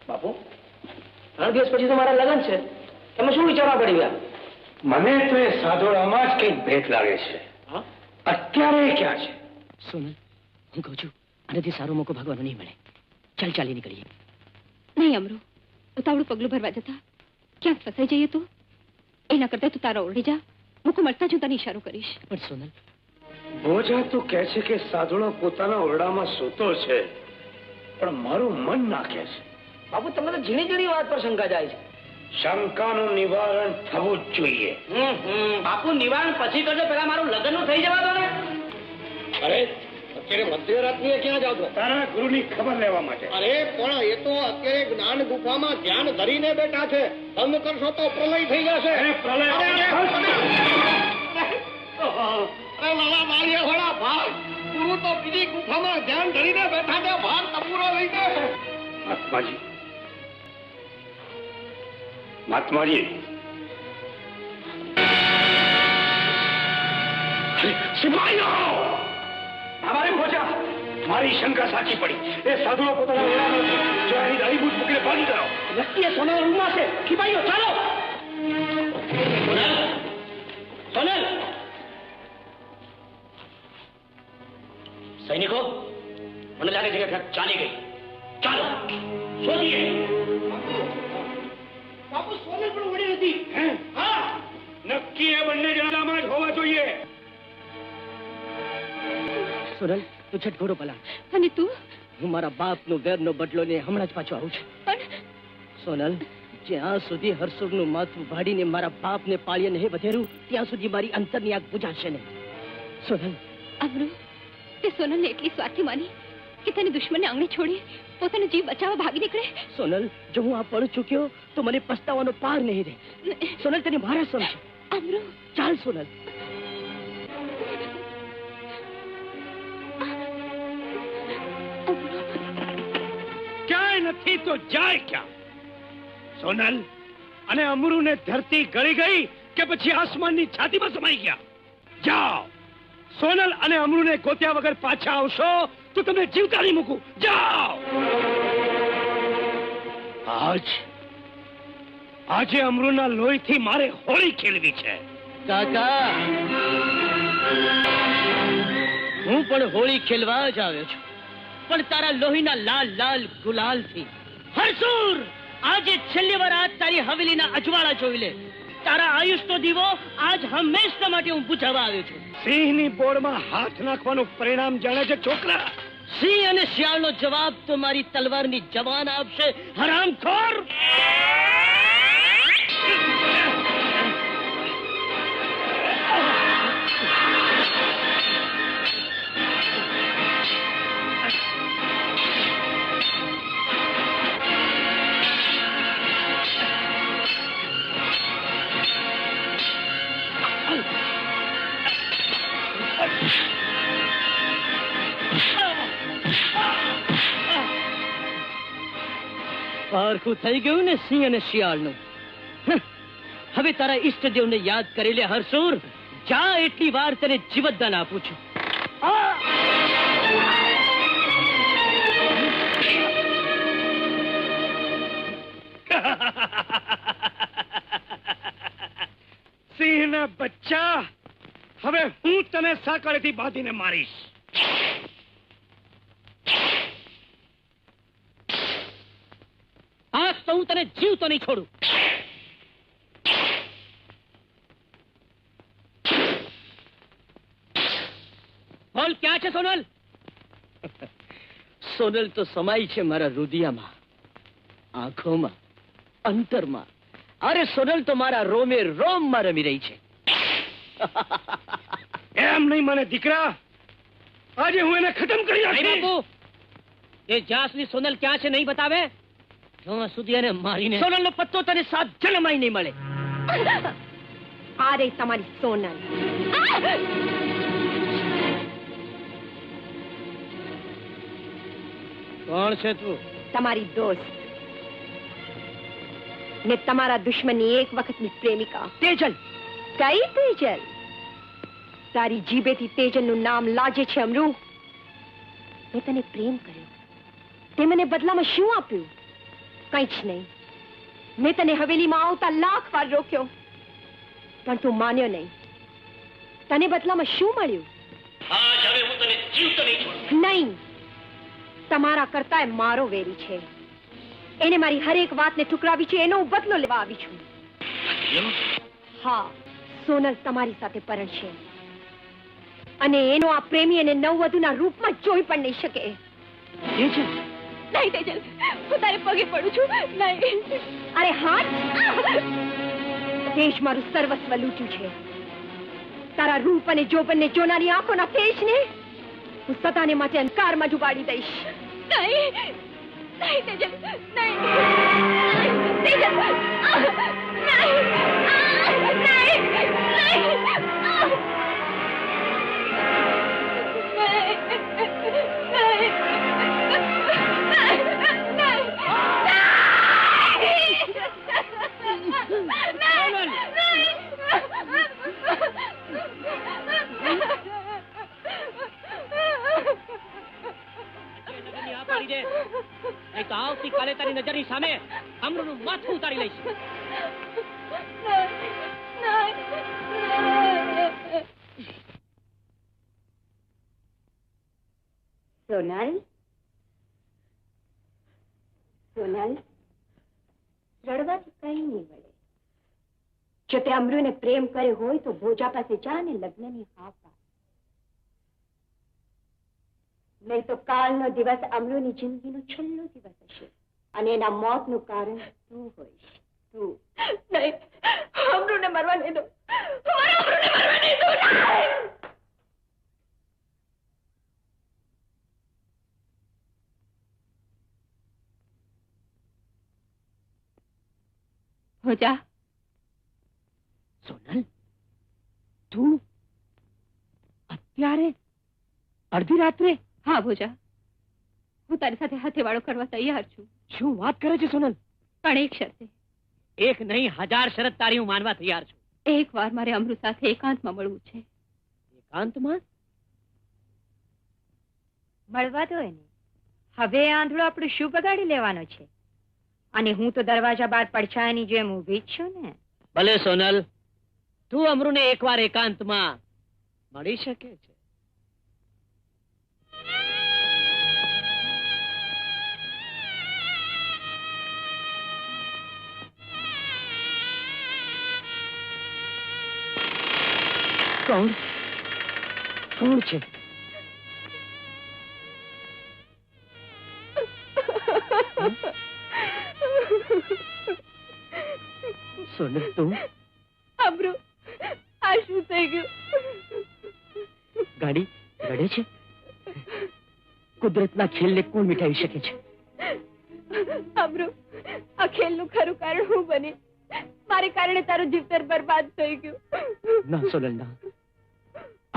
બાપુ 3 દિવસ પછી તો મારા લગ્ન છે, તમે શું વિચારવા પડી ગયા? મને તો એ સાધોડામાં જ કંઈક ભેટ લાગે છે. અત્યારે ક્યાં છે? સોનલ, હું કહું છું આનાથી સારો મોકો ભાગવાનો નહીં મળે. ચાલ ચાલી નીકળીએ. નહીં અમરો, ઉતાવળું પગલું ભરવા જતા ક્યાંક ફસાઈ જઈએ તો? એના કરતા તું તારા ઓરડે જા, મોકો મળતા જ હું તને ઈશારો કરીશ. પણ સોનલ, ભોજા તો કહે છે કે સાધુડો પોતાના ઓરડામાં સૂતો છે, પણ મારું મન ના કહે છે. બાપુ તમે તો ઝીણી ઝીણી વાત પર શંકા જાય છે. શંકાનું નિવારણ થવું જ જોઈએ. બાપુ નિવારણ પછી કરજો, પેલા મારું લગ્ન નું થઈ જવા દો ને. અરે અત્યારે મધ્યરાત્રિએ ક્યાં જાવ છો? તારા ગુરુની ખબર લેવા માટે. અરે પણ એ તો અત્યારે જ્ઞાન ગુફામાં ધ્યાન ધરીને બેઠા છે. બંધ કરશો તો પ્રલય થઈ જશે. પ્રલય અરે લાલા માળિયા વાળા ભાગ ગુરુ તો બીજી ગુફામાં ધ્યાન ધરીને બેઠા છે. ભાગ તબુરો લઈ જાય. મહાત્માજી, મહાત્માજી, સિપાહીઓ! અમારે ભોજા, મારી શંકા સાચી પડી. એ સાધુઓ પોતાના ઓરડામાં જો અહીં દાઢીબૂટ મૂકીને ભાગી ગયો. નક્કી સોનલ રૂમમાં છે. સિપાહીઓ ચાલો. સોનલ, સૈનિકો, મને લાગે છે કે ચાલી ગઈ. ચાલો શોધીએ. બાપુ સોનલ પણ વળી નથી. હા, નક્કી એ બંને જણામાં જ હોવા જોઈએ. સોનલ, તું છટઘોડો પલા. અને તું? હું મારા બાપનો વેરનો બદલો ને હમણાં જ પાછો આવું છું. પણ સોનલ, જ્યાં સુધી હરસુરનું માથું ભાડીને મારા બાપને પાળીએ નહીં વધેરું, ત્યાં સુધી મારી અંતરની આગ બુઝાશે નહીં. સોનલ. અમરો, તે સોનલને એટલી સ્વાર્થી માની કે તને દુશ્મનને આંગણે છોડી પોતાનો જીવ બચાવવા ભાગી નીકળે? સોનલ, જો હું આ પડ ચૂક્યો તો મને પસ્તાવાનો પાર નહીં રહે. સોનલ, તને મારા સમજ. અમરો, ચાલ સોનલ. ક્યાંય નથી તો જાય ક્યાં? સોનલ અને અમરુને ધરતી ગળી ગઈ કે પછી આસમાનની છાતીમાં સમાઈ ગયા? જાઓ, સોનલ અને અમરુને ગોત્યા વગર પાછા આવશો તો તમને જીવતા નહીં મૂકું. જાઓ. આજે અમરુના લોહીથી મારે હોળી ખેલવી છે. કાકા, હું પણ હોળી ખેલવા જ આવ્યો છું, પણ તારા લોહીના લાલ લાલ ગુલાલથી. હરસુર, આજે છેલ્લી વાર આજ તારી હવેલીના અજવાળા જોઈ લે. તારા આયુષનો દીવો આજ હંમેશા માટે હું બુઝાવવા આવ્યો છું. સિંહની બોળમાં હાથ નાખવાનું પરિણામ જાણે છે છોકરા. સિંહ અને શિયાળનો જવાબ તો મારી તલવારની જવાન આપશે. હરામખોર! પારખું થઈ ગયું ને સિંહ અને શિયાળનું. હવે તારા ઈષ્ટદેવને યાદ કરી લે હરસુર. જા, એટલી વાર તને જીવતદાન આપું છું. સિંહના બચ્ચા, હવે હું તને સાંકળેથી બાંધીને મારીશ. આજ તો હું તને જીવતો નહીં છોડું. બોલ, ક્યાં છે સોનલ? સોનલ તો સમાઈ છે મારા રુદિયામાં, આંખોમાં, અંતરમાં. અરે સોનલ તો મારા રોમે રોમમાં રમી રહી છે. એમ નહીં મને દીકરા, આજે હું એને ખતમ કરી નાખીશ. બાપુ, એ જ્યાં સુધી સોનલ ક્યાં છે નહીં બતાવે ત્યાં સુધી એને મારીને સોનલનો પત્તો તને 7 જન્મમાં નહીં મળે. આ રે તમારી સોનલ. કોણ છે તું? તમારી દોસ્ત ને તમારા દુશ્મનની એક વખતની પ્રેમિકા. તેજલ. કઈ તેજલ? તારી જીભેથી તેજલનું નામ લાજે છે અમરુ. મેં તને પ્રેમ કર્યો, તે મને બદલામાં શું આપ્યું? કંઈ જ નહીં. મેં તને હવેલીમાં આવતા લાખ વાર રોક્યો, પણ તું માન્યો નહીં. તને બદલામાં શું મળ્યું? આજ હવે હું તને જીવતો નહીં છોડું. નહીં, તમારા કરતા મારો વેરી છે. એને મારી હરેક વાતને ઠુકરાવી છે, એનો હું બદલો લેવા આવી છું. હા, સોનલ તમારી સાથે પરણશે અને એનો આ પ્રેમી એને નવવધુના રૂપમાં જોઈ પણ નહીં શકે. તેજલ, નહીં તેજલ, હું તારે પગે પડું છું. નહીં. અરે હાથ! તેજ મારું સર્વસ્વ લૂંટ્યું છે. તારા રૂપ અને જોબનને જોનારી આંખોના તેજને હું સદાને માટે અંધકારમાં ડૂબાડી દઈશ. નહીં, નહીં તેજલ, નહીં. તેજલ, આવતીકાલે તારી નજરની સામે અમૃતનું માથું ઉતારી લઈશ. સોનલ, સોનલ, રડવાથી કઈ નહીં વળે. જો તે અમરુને પ્રેમ કર્યો હોય તો ભોજા પાસે જા અને લગ્નની હા પાડ. નહીં તો કાલનો દિવસ અમરુની જિંદગીનો છેલ્લો દિવસ હશે અને એના મોતનું કારણ તું હોઈશ. તું નહીં. અમરુને મરવા નહીં દો. અમરુને મરવા નહીં દો. ભોજા. સોનલ, તું અત્યારે અડધી રાત્રે? હા ભોજા, હું તારી સાથે હાથેવાળો કરવા તૈયાર છું. શું વાત કરે છે સોનલ? પણ એક શરતે. એક નહીં, 1000 શરત તારી હું માનવા તૈયાર છું. એક વાર મારે અમૃત સાથે એકાંતમાં મળવું છે. એકાંતમાં? મળવા દો એને. હવે આંધળો આપણું શું બગાડી લેવાનો છે? અને હું તો દરવાજા બહાર પડછાયાની જેમ ઊભી જ છું ને. ભલે સોનલ, તું અમરુને એકવાર એકાંતમાં મળી શકે છે. કોણ? કોણ છે? સોનલ, તું? અમરુ, આ શું થઈ ગયું? ગાડી ગળે છે? કુદરતના ખેલને કોણ મિટાવી શકે છે? અમરુ, આ ખેલનું ખરું કારણ હું બની. મારે કારણે તારું જીવતર બરબાદ થઈ ગયું. ના સોનલ, ના.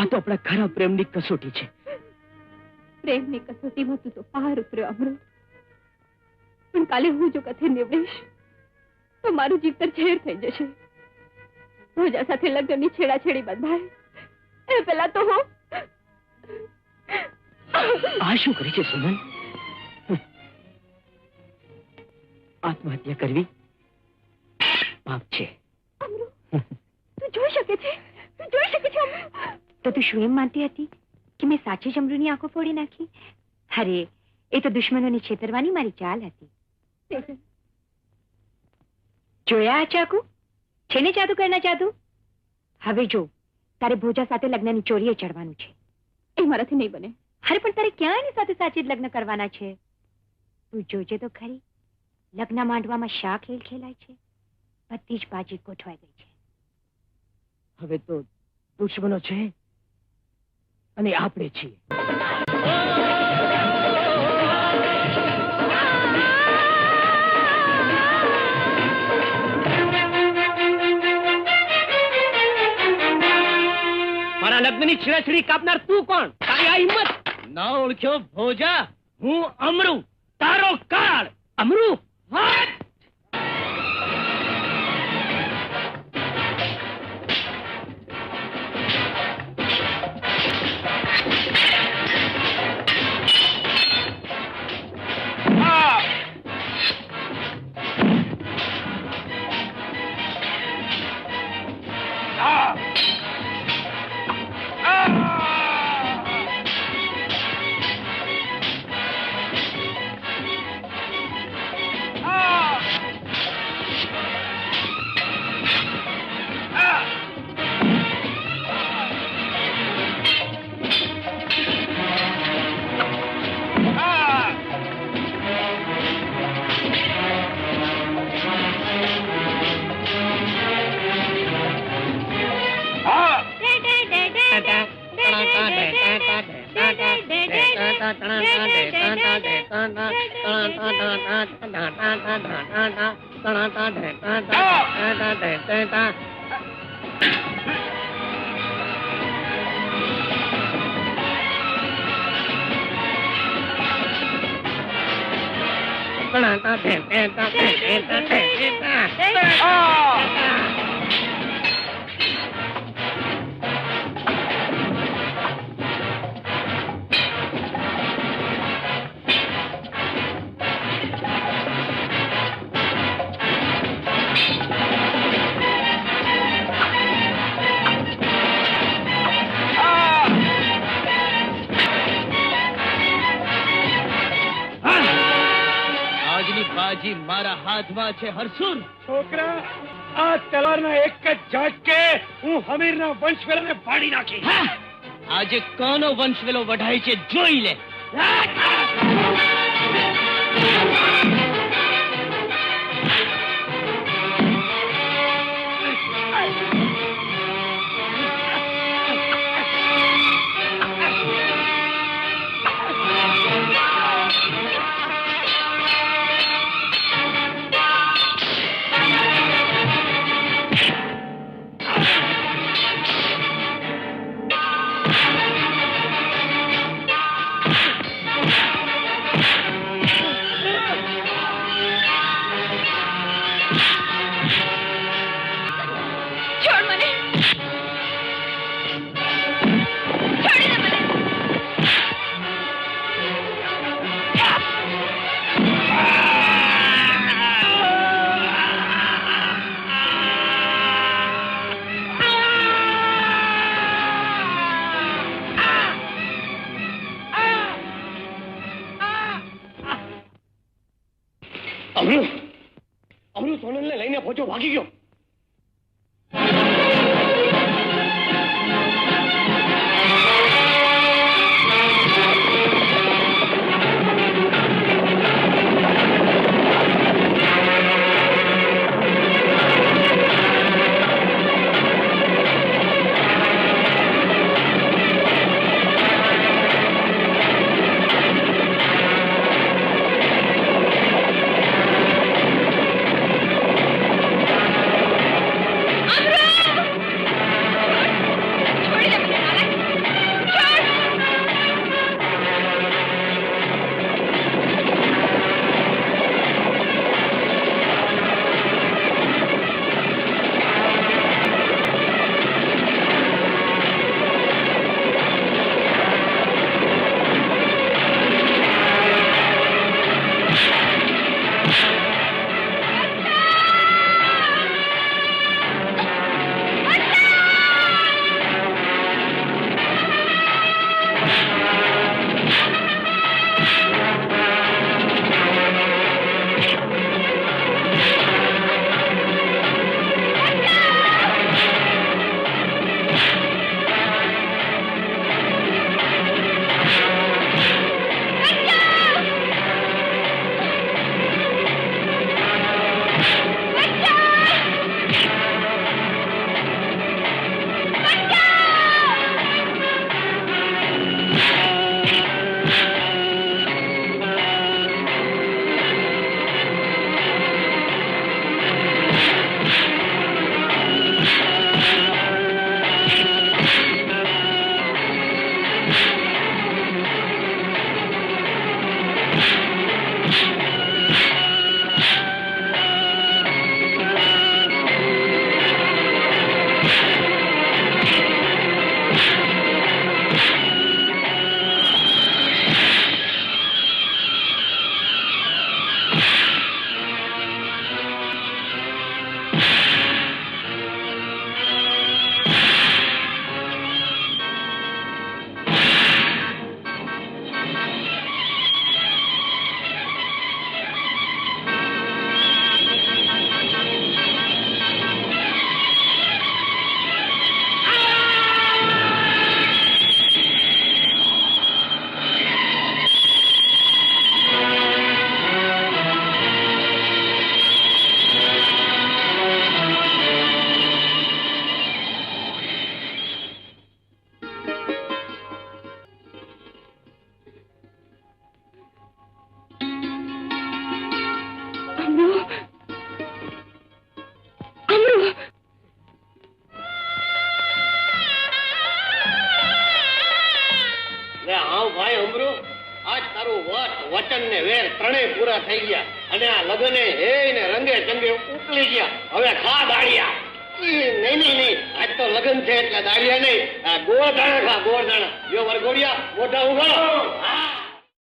આ તો આપણા ખરા પ્રેમની કસોટી છે. પ્રેમની કસોટીમાં તું તો પાર ઉતર્યો અમરુ. પણ કાલે હું જો કથે નીવડીશ તો મારું જીવતર ઝેર થઈ જશે. ભોજા સાથે લગ્નની છેડાછેડી બંધાય એ પેલા તો હું આ શું કરી છે સોનલ? આત્મહત્યા કરવી પાપ છે. અમરુ, તું જોઈ શકે છે? તું જોઈ શકે છે અમરુ? તો તું શું એમ માનતી હતી કે મેં સાચે જ અમરુની આંખો ફોડી નાખી? અરે, એ તો દુશ્મનોને છેતરવાની મારી ચાલ હતી. જોયા આ ચાકુ? છે ને જાદુગરના જાદુ? હવે જો, તારે ભોજા સાથે લગ્નની ચોરીએ ચડવાનું છે. એ મારાથી નહીં બને. અરે પણ તારે ક્યાં એની સાથે સાચી જ લગ્ન કરવાના છે? તું જોજે તો ખરી, લગ્ન માંડવામાં શા ખેલ ખેલાય છે. બધી જ બાજી ગોઠવાઈ ગઈ છે. હવે તો દુશ્મનો છે અને આપણે છીએ. મારા લગ્નની છેડાછેડી કાપનાર તું કોણ? તારી આ હિંમત? ના ઓળખ્યો ભોજા? હું અમરુ, તારો કાળ. અમરુ, હાથ! આજની બાજી મારા હાથમાં છે હરસુર. છોકરા, આ તલવારના એક જ ઝાટકે હું હમીરના વંશવેલાને ફાડી નાખી. હા! આજે કોનો વંશવેલો વઢાય છે જોઈ લે. છોડ મને. છોડી દે મને. અમૃત સોનલને લઈને ફોજો ભાગી ગયો. અરે હા ભાઈ અમરુ, આજ તારું વચન ને વેર ત્રણેય પૂરા થઈ ગયા અને આ લગને હે ને રંગે ચંગે ઉકલી ગયા. હવે ખા દાળિયા. નહીં, આજ તો લગન છે એટલે દાળિયા નહીં, ગોળ દાણા ખા, ગોળ દાણા. જો વરઘોડિયા મોઢા ઉગાડો. હા